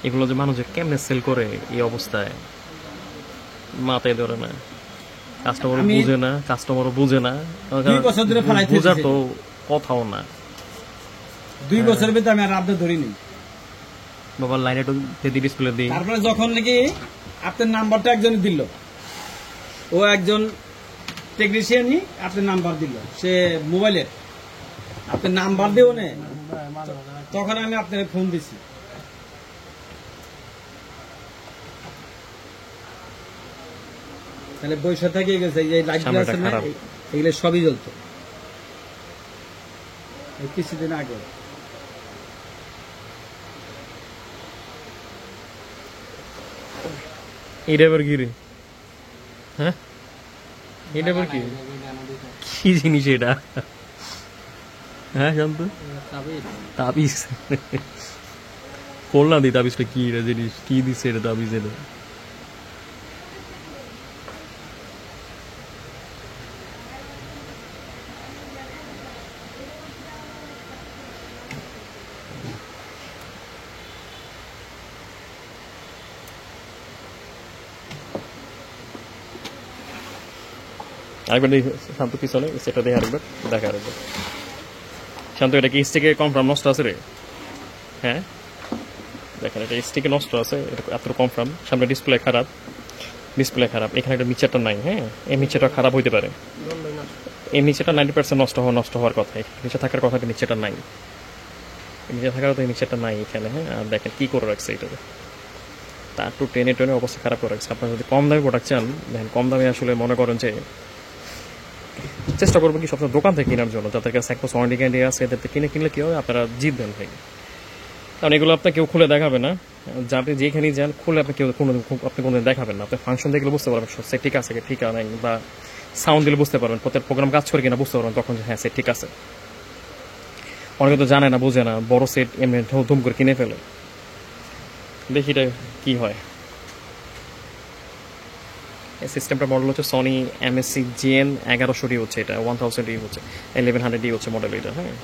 এগুলো যে মানুষ যে কেমনে সেল করে এই অবস্থায় মাথায় ধরে না, কাস্টমারও বুঝে না 2 বছর ধরে ফেলাইতে বোঝার তো কথাও না। 2 বছরের ভিতরে আমি আর আপডেট ধরিনি বাবা। লাইনে তো ডিসপ্লে দিই। তারপরে যখন নাকি আপনার নাম্বারটা একজন দিল, ও একজন টেকনিশিয়ানই আপনার নাম্বার দিল, সে মোবাইলের আপনার নাম্বার দিও না, তখন আমি আপনার ফোন দিছি। তাহলে বৈশা থেকে গেছে এই লাইটগুলো আছে না, এগুলো সবই জ্বলতো কিছুদিন আগে। এটা আবার কি রে? হ্যাঁ, এটা আবার কি কি জিনিস এটা? হ্যাঁ শান্ত, তাবিজ করলাম দি। তাবিজটা কি এটা জিনিস? কি দিচ্ছে এটা তাবিজ? এটা আরেকবার দেখি শান্ত, পিছনে সেটা দেখে আরেকবার দেখা। আরেকবার শান্ত, এটা কি স্টিকে কনফার্ম নষ্ট আছে রে? হ্যাঁ দেখেন, এটা স্টিকে নষ্ট আছে, এটা এত কনফার্ম। সামনে ডিসপ্লে খারাপ, এখানে একটা মিক্সারটা নাই। হ্যাঁ, এই মিক্সারটা খারাপ হইতে পারে। এই মিক্সারটা 90% নষ্ট হওয়ার কথা, নিচে থাকার কথা, নিচেটা নাই। নিচে থাকার কথা, নিচেটা নাই এখানে। হ্যাঁ, আর দেখেন কি করে রাখছে এটাতে, তার একটু টেনে অবস্থা খারাপ করে রাখছে। আপনারা যদি কম দামি প্রোডাক্ট চান, দেখেন কম দামে আসলে মনে করেন যে চেষ্টা করবেন কি সবসময় দোকান থেকে কেনার জন্য, যাদের কাছে এক বছর ওয়ারেন্টি গ্যারান্টি আছে, এদের কিনলে কি হবে, আপনারা জিতবেন ভাই। কারণ এগুলো আপনার কেউ খুলে দেখাবে না, আপনি যেখানেই যান খুলে আপনি কোনোদিন দেখাবেন না। আপনি ফাংশন দেখলে বুঝতে পারবেন সে ঠিক আছে ঠিক নেই, বা সাউন্ড দিলে বুঝতে পারবেন প্রত্যেক প্রোগ্রাম কাজ করে কিনা বুঝতে পারবেন তখন যে হ্যাঁ সে ঠিক আছে। অনেকে তো জানে না, বোঝে না, বড় সেট এমনি ধুম করে কিনে ফেলে। দেখি এটা কি হয়। এই সিস্টেমটার মডেল হচ্ছে সনি MSC GN 1100D হচ্ছে, এটা 1000D হচ্ছে, 1100D হচ্ছে মডেল এটা। হ্যাঁ,